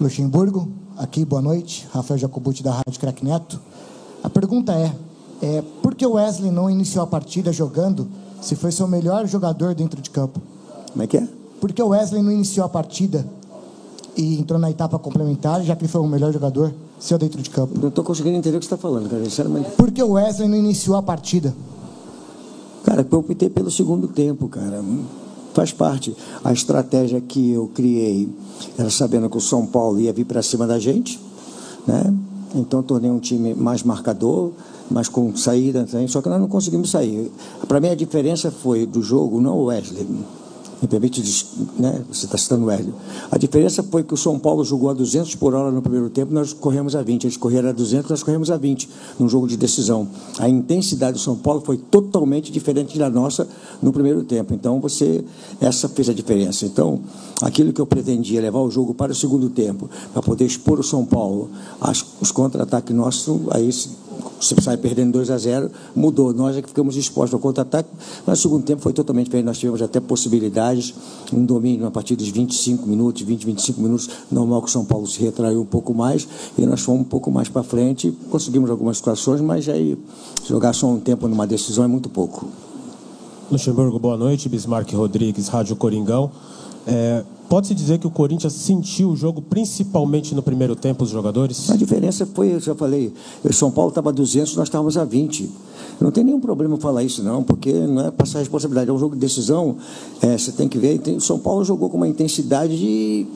Luxemburgo, aqui, boa noite. Rafael Jacobucci, da Rádio Crack Neto. A pergunta por que o Wesley não iniciou a partida jogando se foi seu melhor jogador dentro de campo? Como é que é? Por que o Wesley não iniciou a partida e entrou na etapa complementar, já que ele foi o melhor jogador seu dentro de campo? Não estou conseguindo entender o que você está falando, cara, sinceramente. Por que o Wesley não iniciou a partida? Cara, eu optei pelo segundo tempo, cara. Faz parte. A estratégia que eu criei era sabendo que o São Paulo ia vir para cima da gente, né? Então eu tornei um time mais marcador, mas com saída, só que nós não conseguimos sair. Para mim a diferença foi do jogo, não o Wesley. Me permite, né? Você está citando o Hélio. A diferença foi que o São Paulo jogou a 200 por hora no primeiro tempo, nós corremos a 20. Eles correram a 200, nós corremos a 20 num jogo de decisão. A intensidade do São Paulo foi totalmente diferente da nossa no primeiro tempo. Então, essa fez a diferença. Então, aquilo que eu pretendia, levar o jogo para o segundo tempo, para poder expor o São Paulo, os contra-ataques nossos, aí você sai perdendo 2-0, mudou. Nós é que ficamos expostos ao contra-ataque, mas no segundo tempo foi totalmente diferente. Nós tivemos até possibilidades, um domínio a partir dos 25 minutos, 25 minutos, normal que o São Paulo se retraiu um pouco mais, e nós fomos um pouco mais para frente, conseguimos algumas situações, mas aí jogar só um tempo numa decisão é muito pouco. Luxemburgo, boa noite. Bismarck Rodrigues, Rádio Coringão. Pode-se dizer que o Corinthians sentiu o jogo principalmente no primeiro tempo, os jogadores? A diferença foi, eu já falei, o São Paulo estava a 200, nós estávamos a 20. Não tem nenhum problema falar isso, não, porque não é passar responsabilidade, é um jogo de decisão, você tem que ver. O São Paulo jogou com uma intensidade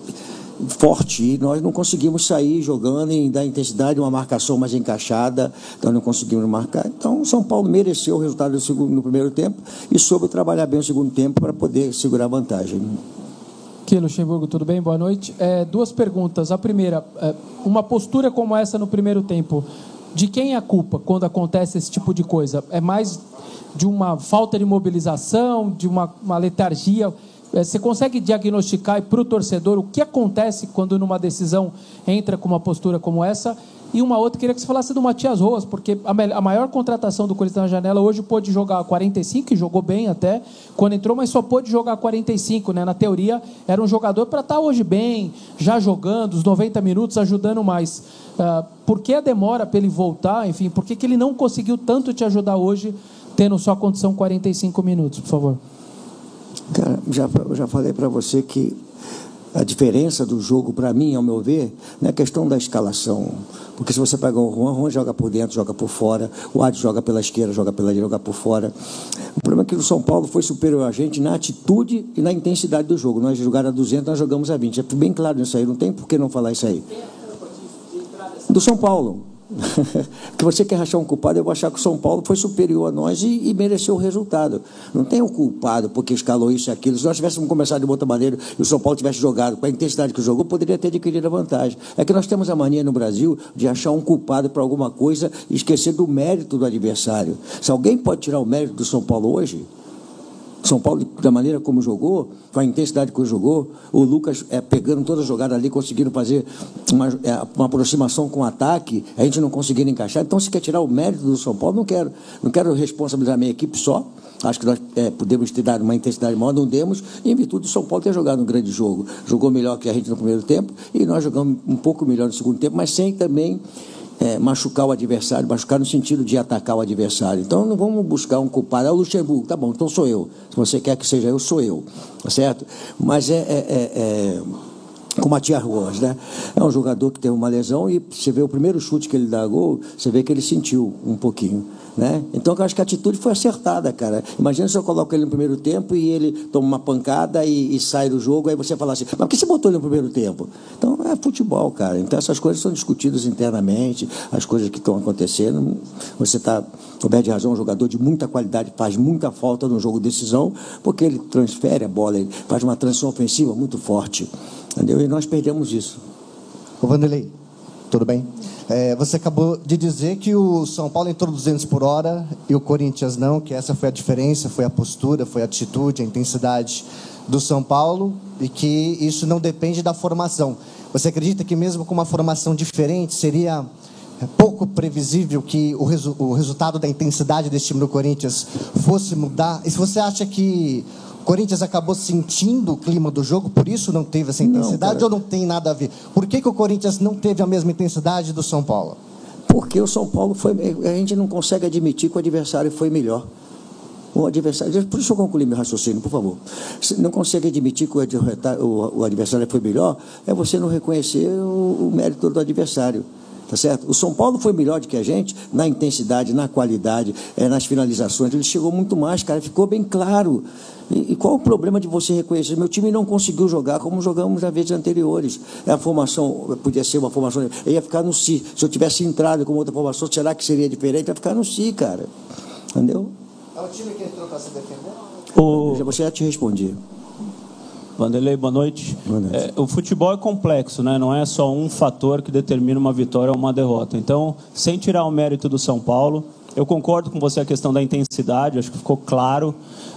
forte e nós não conseguimos sair jogando e dar intensidade, uma marcação mais encaixada, então não conseguimos marcar. Então o São Paulo mereceu o resultado no primeiro tempo e soube trabalhar bem o segundo tempo para poder segurar a vantagem. Aqui, Luxemburgo, tudo bem? Boa noite. Duas perguntas. A primeira, uma postura como essa no primeiro tempo, de quem é a culpa quando acontece esse tipo de coisa? É mais de uma falta de mobilização, de uma letargia? Você consegue diagnosticar para o torcedor o que acontece quando numa decisão entra com uma postura como essa? E uma outra, queria que você falasse do Matias Rojas, porque a maior contratação do Corinthians na janela hoje pôde jogar 45, e jogou bem até quando entrou, mas só pôde jogar 45, né? Na teoria, era um jogador para estar hoje bem, já jogando os 90 minutos, ajudando mais. Por que a demora para ele voltar? Enfim, por que ele não conseguiu tanto te ajudar hoje, tendo só condição 45 minutos, por favor? Cara, já falei para você que a diferença do jogo, para mim, ao meu ver, não é questão da escalação. Porque se você pegar o Juan joga por dentro, joga por fora, o Adson joga pela esquerda, joga pela direita, joga por fora. O problema é que o São Paulo foi superior a gente na atitude e na intensidade do jogo. Nós jogaram a 200, nós jogamos a 20. É bem claro isso aí, não tem por que não falar isso aí. Do São Paulo. Que você quer achar um culpado, eu vou achar que o São Paulo foi superior a nós e mereceu o resultado. Não tem um culpado porque escalou isso e aquilo. Se nós tivéssemos começado de outra maneira e o São Paulo tivesse jogado com a intensidade que jogou, poderia ter adquirido a vantagem. É que nós temos a mania no Brasil de achar um culpado para alguma coisa e esquecer do mérito do adversário. Se alguém pode tirar o mérito do São Paulo hoje, São Paulo, da maneira como jogou, com a intensidade que jogou, o Lucas pegando toda a jogada ali, conseguindo fazer uma aproximação com o ataque, a gente não conseguindo encaixar. Então, se quer tirar o mérito do São Paulo, não quero responsabilizar a minha equipe só. Acho que nós podemos ter dado uma intensidade maior, não demos, e em virtude do São Paulo ter jogado um grande jogo. Jogou melhor que a gente no primeiro tempo, e nós jogamos um pouco melhor no segundo tempo, mas sem também machucar o adversário, machucar no sentido de atacar o adversário. Então não vamos buscar um culpado. É o Luxemburgo, tá bom, então sou eu. Se você quer que seja eu, sou eu, tá certo? Mas com o Matias Rojas, né? É um jogador que teve uma lesão e você vê o primeiro chute que ele dá gol, você vê que ele sentiu um pouquinho, né? Então eu acho que a atitude foi acertada, cara. Imagina se eu coloco ele no primeiro tempo e ele toma uma pancada e sai do jogo, aí você fala assim, mas por que você botou ele no primeiro tempo? Então é futebol, cara. Então essas coisas são discutidas internamente, as coisas que estão acontecendo. Você está coberto de razão, um jogador de muita qualidade, faz muita falta no jogo de decisão, porque ele transfere a bola, ele faz uma transição ofensiva muito forte. Entendeu? E nós perdemos isso. Ô Vanderlei, tudo bem? Você acabou de dizer que o São Paulo entrou 200 por hora e o Corinthians não, que essa foi a diferença, foi a postura, foi a atitude, a intensidade do São Paulo e que isso não depende da formação. Você acredita que mesmo com uma formação diferente seria pouco previsível que o resultado da intensidade desse time do Corinthians fosse mudar? E se você acha que Corinthians acabou sentindo o clima do jogo, por isso não teve essa intensidade, ou não tem nada a ver? Por que o Corinthians não teve a mesma intensidade do São Paulo? Porque o São Paulo foi... A gente não consegue admitir que o adversário foi melhor. O adversário... Por isso eu concluí meu raciocínio, por favor. Se não consegue admitir que o adversário foi melhor, é você não reconhecer o mérito do adversário. Tá certo? O São Paulo foi melhor do que a gente na intensidade, na qualidade, nas finalizações. Ele chegou muito mais, cara, ficou bem claro. E qual o problema de você reconhecer? Meu time não conseguiu jogar como jogamos nas vezes anteriores. A formação, podia ser uma formação, eu ia ficar no Si. Se eu tivesse entrado com outra formação, será que seria diferente? Ia ficar no Si, cara. Entendeu? É o time que entrou para se defender? Você já te respondi. Vanderlei, boa noite. Boa noite. O futebol é complexo, né? Não é só um fator que determina uma vitória ou uma derrota. Então, sem tirar o mérito do São Paulo, eu concordo com você a questão da intensidade, acho que ficou claro,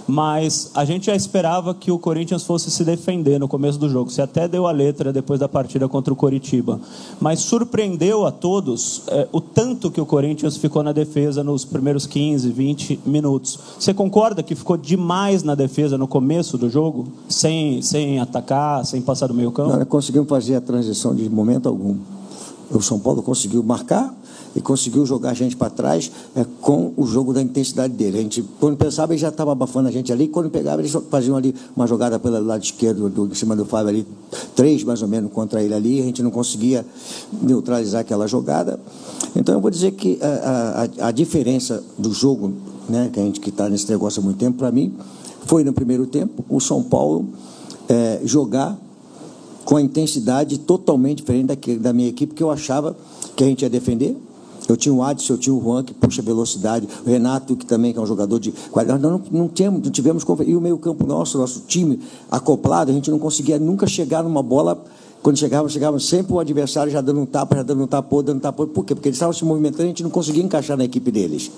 mas a gente já esperava que o Corinthians fosse se defender no começo do jogo. Você até deu a letra depois da partida contra o Coritiba. Mas surpreendeu a todos o tanto que o Corinthians ficou na defesa nos primeiros 15, 20 minutos. Você concorda que ficou demais na defesa no começo do jogo? Sem atacar, sem passar do meio campo? Não conseguimos fazer a transição de momento algum. O São Paulo conseguiu marcar e conseguiu jogar a gente para trás com o jogo da intensidade dele. A gente, quando pensava, ele já estava abafando a gente ali, quando pegava, eles faziam ali uma jogada pelo lado esquerdo, em cima do Fábio ali, 3 mais ou menos contra ele ali, a gente não conseguia neutralizar aquela jogada. Então eu vou dizer que a diferença do jogo, né, que a gente que está nesse negócio há muito tempo, para mim, foi no primeiro tempo, o São Paulo jogar com a intensidade totalmente diferente da minha equipe, que eu achava que a gente ia defender. Eu tinha o Adson, eu tinha o Juan, que puxa velocidade, o Renato, que também que é um jogador de qualidade. Nós não tivemos... E o meio campo nosso time acoplado, a gente não conseguia nunca chegar numa bola. Quando chegava sempre o adversário já dando um tapa, dando um tapô. Por quê? Porque eles estavam se movimentando e a gente não conseguia encaixar na equipe deles.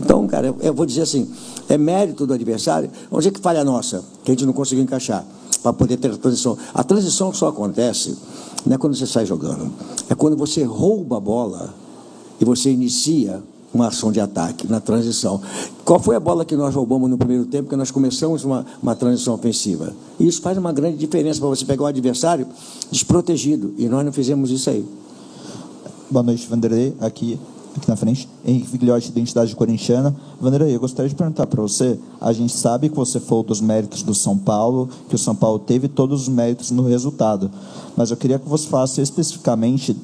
Então, cara, eu vou dizer assim, é mérito do adversário. Vamos dizer que falha nossa, que a gente não conseguiu encaixar para poder ter a transição. A transição só acontece, não é quando você sai jogando, é quando você rouba a bola e você inicia uma ação de ataque na transição. Qual foi a bola que nós roubamos no primeiro tempo, que nós começamos uma transição ofensiva? E isso faz uma grande diferença para você pegar o adversário desprotegido, e nós não fizemos isso aí. Boa noite, Vanderlei, aqui na frente, Henrique Vigliotti, Identidade Corintiana. Vanderlei, eu gostaria de perguntar para você, a gente sabe que você falou dos méritos do São Paulo, que o São Paulo teve todos os méritos no resultado, mas eu queria que você falasse especificamente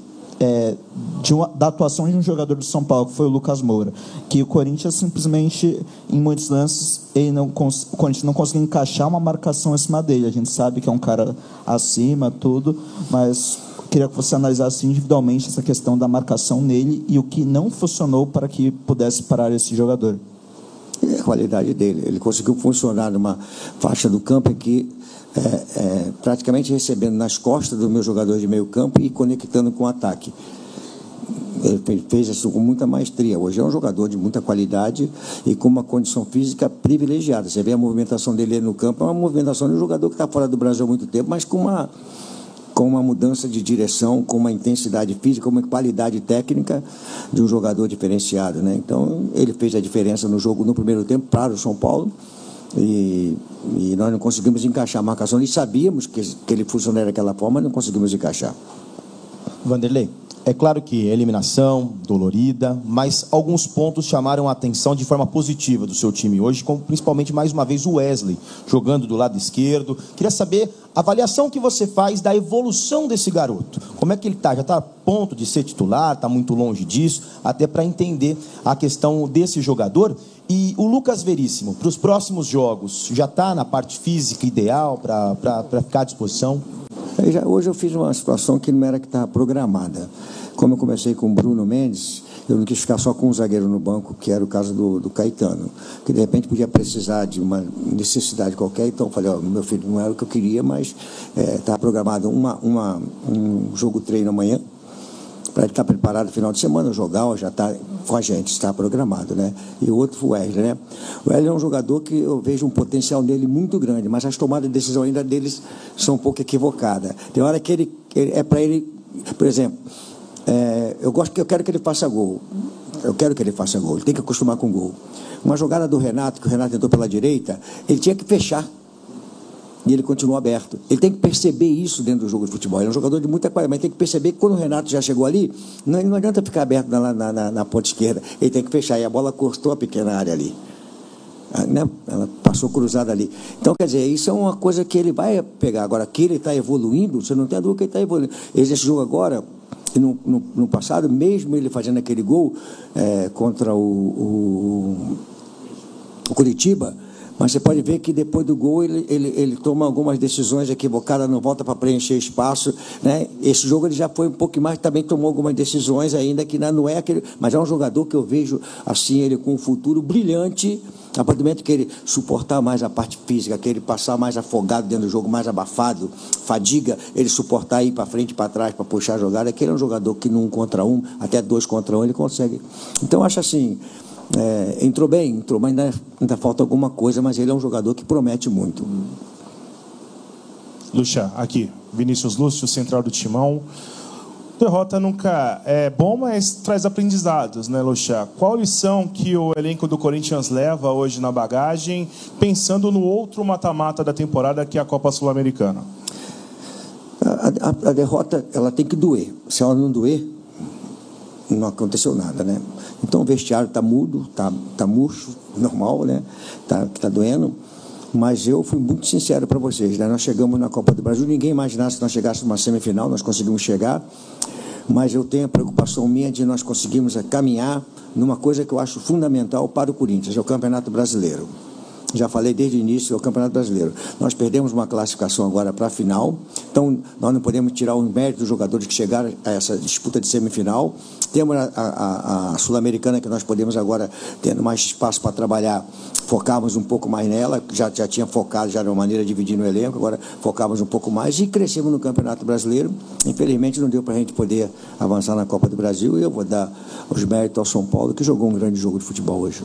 da atuação de um jogador do São Paulo, que foi o Lucas Moura, que o Corinthians simplesmente, em muitos lances, o Corinthians não conseguiu encaixar uma marcação acima dele. A gente sabe que é um cara acima, tudo, mas queria que você analisasse individualmente essa questão da marcação nele e o que não funcionou para que pudesse parar esse jogador. A qualidade dele, ele conseguiu funcionar numa faixa do campo em que praticamente recebendo nas costas do meu jogador de meio campo e conectando com o ataque. Ele fez isso com muita maestria. Hoje é um jogador de muita qualidade e com uma condição física privilegiada. Você vê a movimentação dele no campo, é uma movimentação de um jogador que está fora do Brasil há muito tempo, mas com uma mudança de direção, com uma intensidade física, uma qualidade técnica de um jogador diferenciado, né? Então, ele fez a diferença no jogo no primeiro tempo para o São Paulo e nós não conseguimos encaixar a marcação. E sabíamos que ele funcionaria daquela forma, mas não conseguimos encaixar. Vanderlei, é claro que eliminação, dolorida, mas alguns pontos chamaram a atenção de forma positiva do seu time hoje, como principalmente, mais uma vez, o Wesley, jogando do lado esquerdo. Queria saber a avaliação que você faz da evolução desse garoto. Como é que ele está? Já está a ponto de ser titular? Está muito longe disso? Até para entender a questão desse jogador. E o Lucas Veríssimo, para os próximos jogos, já está na parte física ideal para ficar à disposição? Hoje eu fiz uma situação que não era que estava programada. Como eu comecei com o Bruno Mendes, eu não quis ficar só com um zagueiro no banco, que era o caso do Caetano, que de repente podia precisar de uma necessidade qualquer. Então eu falei, meu filho, não era o que eu queria, mas estava programado um jogo treino amanhã, para ele estar preparado no final de semana, jogar, já está com a gente, está programado, né? E o outro foi o Wesley, né? O Wesley é um jogador que eu vejo um potencial nele muito grande, mas as tomadas de decisão ainda deles são um pouco equivocadas. Tem hora que ele é para ele, por exemplo, eu quero que ele faça gol. Eu quero que ele faça gol, ele tem que acostumar com gol. Uma jogada do Renato, que o Renato entrou pela direita, ele tinha que fechar. E ele continua aberto. Ele tem que perceber isso dentro do jogo de futebol. Ele é um jogador de muita qualidade, mas tem que perceber que quando o Renato já chegou ali, não adianta ficar aberto na ponta esquerda. Ele tem que fechar. E a bola cortou a pequena área ali. Né? Ela passou cruzada ali. Então, quer dizer, isso é uma coisa que ele vai pegar. Agora, que ele está evoluindo, você não tem a dúvida que ele está evoluindo. Esse jogo agora, no passado, mesmo ele fazendo aquele gol contra o Curitiba, mas você pode ver que depois do gol ele toma algumas decisões equivocadas, não volta para preencher espaço, né? Esse jogo ele já foi um pouco mais, também tomou algumas decisões ainda que não é aquele, mas é um jogador que eu vejo assim, ele com um futuro brilhante, a partir do momento que ele suportar mais a parte física, que ele passar mais afogado dentro do jogo, mais abafado, fadiga, ele suportar ir para frente e para trás para puxar a jogada, que ele é um jogador que no 1 contra 1, até 2 contra 1 ele consegue. Então eu acho assim, entrou bem, mas ainda falta alguma coisa, mas ele é um jogador que promete muito. Lucha, aqui, Vinícius Lúcio, central do Timão. Derrota nunca é bom, mas traz aprendizados, né, Lucha? Qual lição que o elenco do Corinthians leva hoje na bagagem, pensando no outro mata-mata da temporada, que é a Copa Sul-Americana? A derrota, ela tem que doer. Se ela não doer, não aconteceu nada, né? Então o vestiário está mudo, está murcho, normal, né? Tá doendo. Mas eu fui muito sincero para vocês, né? Nós chegamos na Copa do Brasil, ninguém imaginasse que nós chegássemos numa semifinal, nós conseguimos chegar. Mas eu tenho a preocupação minha de nós conseguirmos caminhar numa coisa que eu acho fundamental para o Corinthians, é o Campeonato Brasileiro. Já falei desde o início, é o Campeonato Brasileiro. Nós perdemos uma classificação agora para a final, então nós não podemos tirar o mérito dos jogadores que chegaram a essa disputa de semifinal. Temos a Sul-Americana, que nós podemos agora, tendo mais espaço para trabalhar, focarmos um pouco mais nela, já tinha focado já de uma maneira de dividir no elenco, agora focamos um pouco mais e crescemos no Campeonato Brasileiro. Infelizmente não deu para a gente poder avançar na Copa do Brasil, e eu vou dar os méritos ao São Paulo, que jogou um grande jogo de futebol hoje.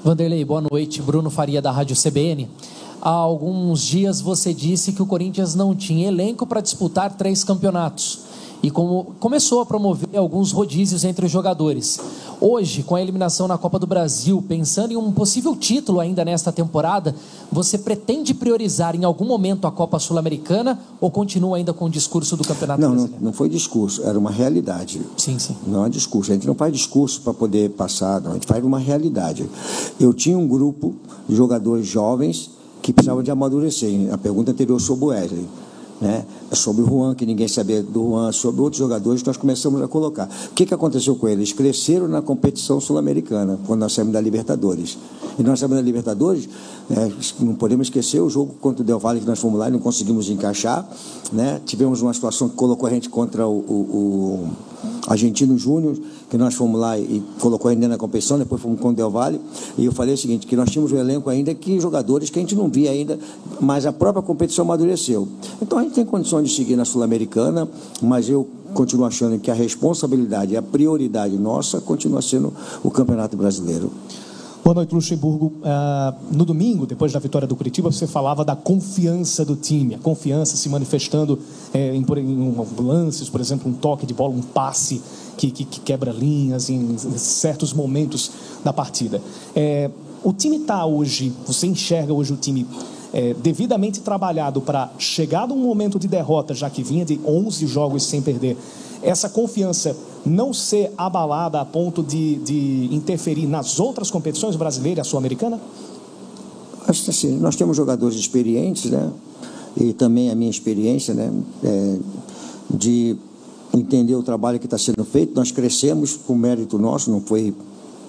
Vanderlei, boa noite. Bruno Faria, da Rádio CBN. Há alguns dias você disse que o Corinthians não tinha elenco para disputar 3 campeonatos. E começou a promover alguns rodízios entre os jogadores. Hoje, com a eliminação na Copa do Brasil, pensando em um possível título ainda nesta temporada, você pretende priorizar em algum momento a Copa Sul-Americana ou continua ainda com o discurso do Campeonato Brasileiro? Não foi discurso, era uma realidade. Sim. Não é discurso, a gente não faz discurso para poder passar, não, a gente faz uma realidade. Eu tinha um grupo de jogadores jovens que precisavam de amadurecer. A pergunta anterior sobre o Wesley, né? Sobre o Juan, que ninguém sabia do Juan, sobre outros jogadores que nós começamos a colocar. O que aconteceu com eles? Cresceram na competição sul-americana, quando nós saímos da Libertadores. E nós saímos da Libertadores, não podemos esquecer o jogo contra o Del Valle, que nós fomos lá e não conseguimos encaixar, né? Tivemos uma situação que colocou a gente contra o Argentino Júnior, que nós fomos lá e colocou a gente na competição, depois fomos com o Del Valle, e eu falei o seguinte, que nós tínhamos um elenco ainda que jogadores que a gente não via ainda, mas a própria competição amadureceu. Então a gente tem condições de seguir na Sul-Americana, mas eu continuo achando que a responsabilidade e a prioridade nossa continua sendo o Campeonato Brasileiro. Boa noite, Luxemburgo. No domingo, depois da vitória do Curitiba, você falava da confiança do time, a confiança se manifestando em lances, por exemplo, um toque de bola, um passe que quebra linhas em certos momentos da partida. O time está hoje, você enxerga hoje o time devidamente trabalhado para chegar num momento de derrota, já que vinha de 11 jogos sem perder, essa confiança não ser abalada a ponto de interferir nas outras competições brasileiras e a sul-americana? Acho que assim, nós temos jogadores experientes, né? E também a minha experiência, né? De entender o trabalho que está sendo feito. Nós crescemos com mérito nosso, não foi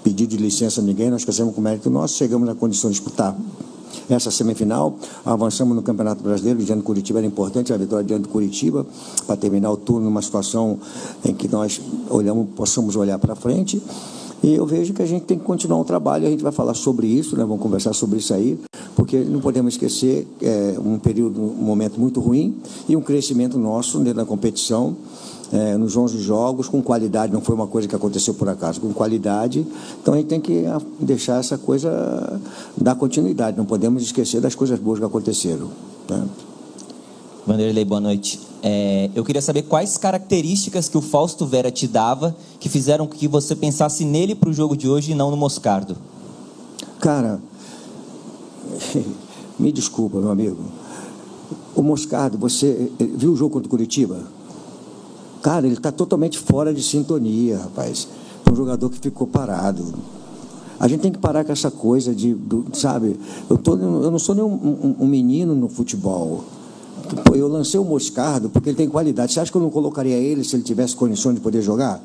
pedido de licença a ninguém, nós crescemos com mérito nosso, chegamos na condição de disputar essa semifinal, avançamos no Campeonato Brasileiro, diante do Curitiba era importante, a vitória diante do Curitiba, para terminar o turno numa situação em que nós possamos olhar para frente, e eu vejo que a gente tem que continuar o trabalho, a gente vai falar sobre isso, né? Vamos conversar sobre isso aí, porque não podemos esquecer um momento muito ruim e um crescimento nosso dentro da competição, nos 11 jogos, com qualidade, não foi uma coisa que aconteceu por acaso, com qualidade, então a gente tem que deixar essa coisa dar continuidade, não podemos esquecer das coisas boas que aconteceram, né? Vanderlei, boa noite. Eu queria saber quais características que o Fausto Vera te dava que fizeram que você pensasse nele para o jogo de hoje e não no Moscardo. Cara, me desculpa, meu amigo, O Moscardo, você viu o jogo contra o Curitiba? Cara, ele está totalmente fora de sintonia, rapaz. É um jogador que ficou parado. A gente tem que parar com essa coisa sabe? Eu não sou nem um menino no futebol. Pô, eu lancei o Moscardo porque ele tem qualidade. Você acha que eu não colocaria ele se ele tivesse condições de poder jogar?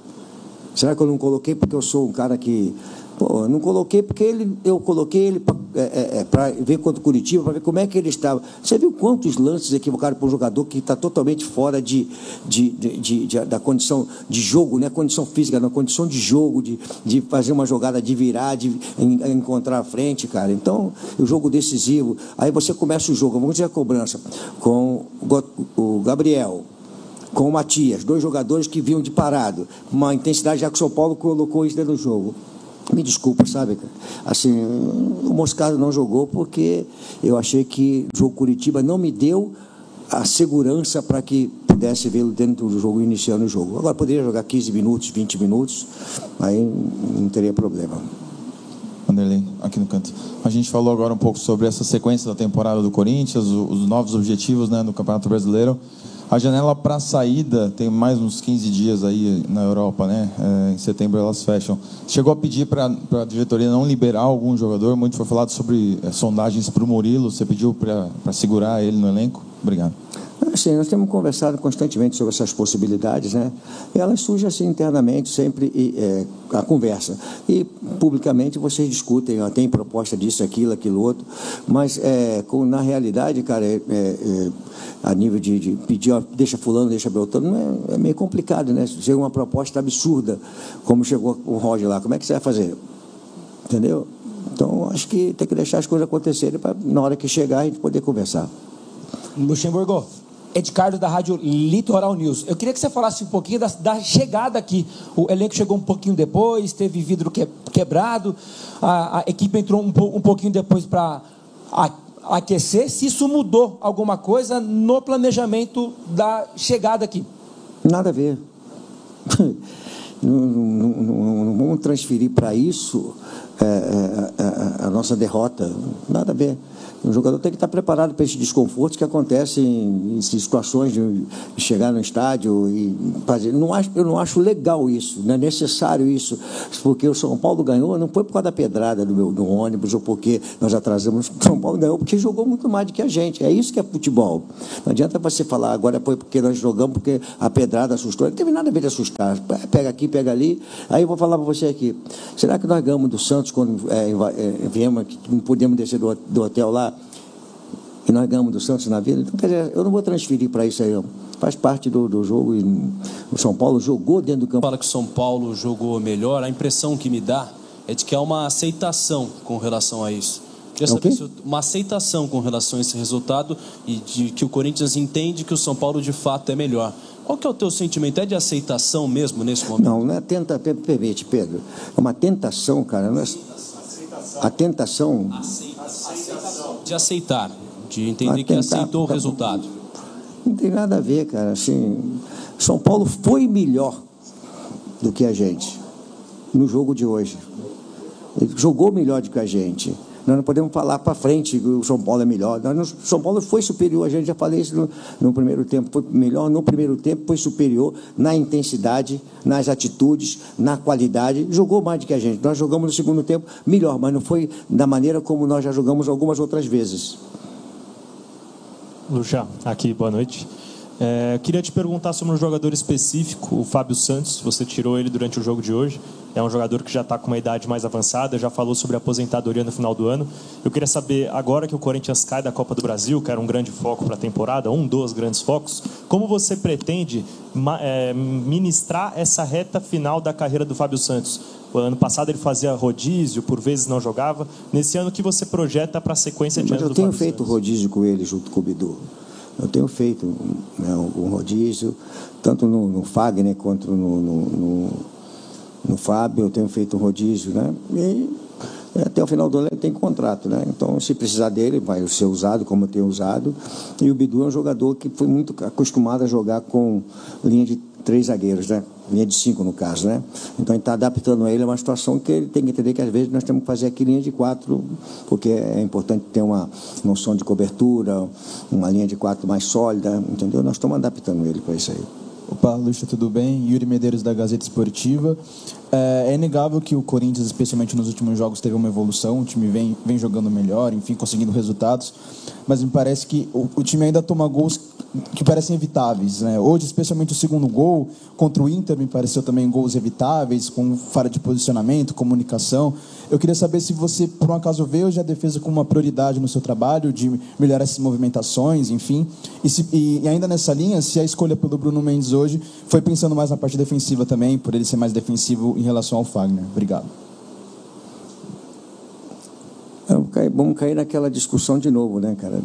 Será que eu não coloquei porque eu sou um cara que... Pô, eu não coloquei porque eu coloquei ele para ver contra o Curitiba, para ver como é que ele estava. Você viu quantos lances equivocados para um jogador que está totalmente fora da condição de jogo, né? Condição física, na condição de jogo, de fazer uma jogada, de virar, de encontrar a frente, cara. Então, o jogo decisivo. Aí você começa o jogo, vamos dizer a cobrança, com o Gabriel, com o Matias, 2 jogadores que vinham de parado, uma intensidade, já que o São Paulo colocou isso dentro do jogo. Me desculpa, sabe? Assim, o Moscardo não jogou porque eu achei que o jogo Curitiba não me deu a segurança para que pudesse vê-lo dentro do jogo, iniciando o jogo. Agora, poderia jogar 15 minutos, 20 minutos, aí não teria problema. Vanderlei, aqui no canto. A gente falou agora um pouco sobre essa sequência da temporada do Corinthians, os novos objetivos, né, no Campeonato Brasileiro. A janela para saída tem mais uns 15 dias aí na Europa, né? Em setembro elas fecham. Chegou a pedir para a diretoria não liberar algum jogador? Muito foi falado sobre sondagens para o Murilo. Você pediu para segurar ele no elenco? Obrigado. Assim, nós temos conversado constantemente sobre essas possibilidades, né? E elas surgem assim internamente, sempre a conversa. E publicamente vocês discutem, ó, tem proposta disso, aquilo outro, mas na realidade, cara, a nível de pedir, ó, deixa fulano, deixa Beltrano, é meio complicado, né? Chega uma proposta absurda, como chegou o Roger lá, como é que você vai fazer? Entendeu? Então, acho que tem que deixar as coisas acontecerem para, na hora que chegar, a gente poder conversar. Luxemburgo, Ed Carlos da Rádio Litoral News. Eu queria que você falasse um pouquinho da chegada aqui. O elenco chegou um pouquinho depois, teve vidro quebrado, a equipe entrou um pouquinho depois para aquecer. Se isso mudou alguma coisa no planejamento da chegada aqui? Nada a ver. Não vamos transferir para isso a nossa derrota. Nada a ver. O jogador tem que estar preparado para esses desconfortos que acontecem em situações de chegar no estádio e fazer. Eu não acho legal isso, não é necessário isso, porque o São Paulo ganhou, não foi por causa da pedrada do ônibus ou porque nós atrasamos. O São Paulo ganhou porque jogou muito mais do que a gente. É isso que é futebol. Não adianta você falar agora foi porque nós jogamos, porque a pedrada assustou. Não teve nada a ver de assustar. Pega aqui, pega ali. Aí eu vou falar para você aqui. Será que nós ganhamos do Santos quando viemos, que não podemos descer do hotel lá? E nós ganhamos do Santos na vida. Então, quer dizer, eu não vou transferir para isso aí, não. Faz parte do jogo. E o São Paulo jogou dentro do campo. Fala que o São Paulo jogou melhor. A impressão que me dá é de que há uma aceitação com relação a isso. Queria saber se uma aceitação com relação a esse resultado e de que o Corinthians entende que o São Paulo de fato é melhor. Qual que é o teu sentimento? É de aceitação mesmo nesse momento? Não é permite, Pedro. É uma tentação, cara. Não é... A tentação... De aceitar. De entender que aceitou o resultado. Não tem nada a ver, cara. Assim, São Paulo foi melhor do que a gente no jogo de hoje. Ele jogou melhor do que a gente. Nós não podemos falar para frente que o São Paulo é melhor. O São Paulo foi superior, a gente já falei isso no primeiro tempo. Foi melhor no primeiro tempo, foi superior na intensidade, nas atitudes, na qualidade. Jogou mais do que a gente. Nós jogamos no segundo tempo melhor, mas não foi da maneira como nós já jogamos algumas outras vezes. Luxa, aqui, boa noite. Queria te perguntar sobre um jogador específico, o Fábio Santos. Você tirou ele durante o jogo de hoje. É um jogador que já está com uma idade mais avançada, já falou sobre a aposentadoria no final do ano. Eu queria saber, agora que o Corinthians cai da Copa do Brasil, que era um grande foco para a temporada, um dos grandes focos, como você pretende ministrar essa reta final da carreira do Fábio Santos? O ano passado ele fazia rodízio, por vezes não jogava. Nesse ano, o que você projeta para a sequência de anos do Fábio Santos? Eu tenho feito rodízio com ele junto com o Bidu. Eu tenho feito um rodízio, tanto no Fagner quanto no Fábio, eu tenho feito um rodízio, né? E até o final do ano ele tem contrato, né? Então, se precisar dele, vai ser usado como eu tenho usado. E o Bidu é um jogador que foi muito acostumado a jogar com linha de três zagueiros, né? Linha de 5 no caso, né? Então a gente está adaptando ele a uma situação que ele tem que entender que às vezes nós temos que fazer aqui linha de 4, porque é importante ter uma noção de cobertura, uma linha de 4 mais sólida, entendeu? Nós estamos adaptando ele para isso aí. Opa, Lucha, tudo bem? Yuri Medeiros, da Gazeta Esportiva. É inegável que o Corinthians, especialmente nos últimos jogos, teve uma evolução. O time vem jogando melhor, enfim, conseguindo resultados. Mas me parece que o time ainda toma gols que parecem evitáveis, né? Hoje, especialmente o segundo gol contra o Inter, me pareceu também gols evitáveis, com falha de posicionamento, comunicação. Eu queria saber se você, por um acaso, vê hoje a defesa como uma prioridade no seu trabalho, de melhorar essas movimentações, enfim. E ainda nessa linha, se a escolha pelo Bruno Mendes hoje foi pensando mais na parte defensiva também, por ele ser mais defensivo em relação ao Fagner. Obrigado. Vamos cair naquela discussão de novo, né, cara?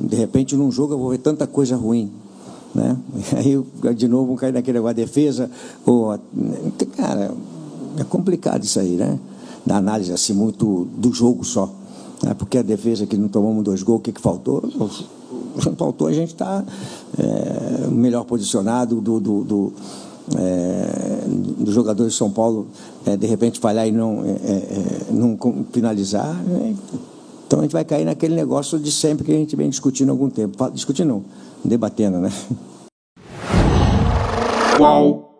De repente, num jogo, eu vou ver tanta coisa ruim, né? Aí, de novo, vamos cair naquele negócio de defesa. Cara, é complicado isso aí, né? Da análise, assim, muito do jogo só. Né? Porque a defesa que não tomamos 2 gols, o que faltou? Faltou a gente estar melhor posicionado dos jogadores de São Paulo, de repente falhar e não finalizar. Então a gente vai cair naquele negócio de sempre que a gente vem discutindo há algum tempo. Discutindo não, debatendo, né? Qual?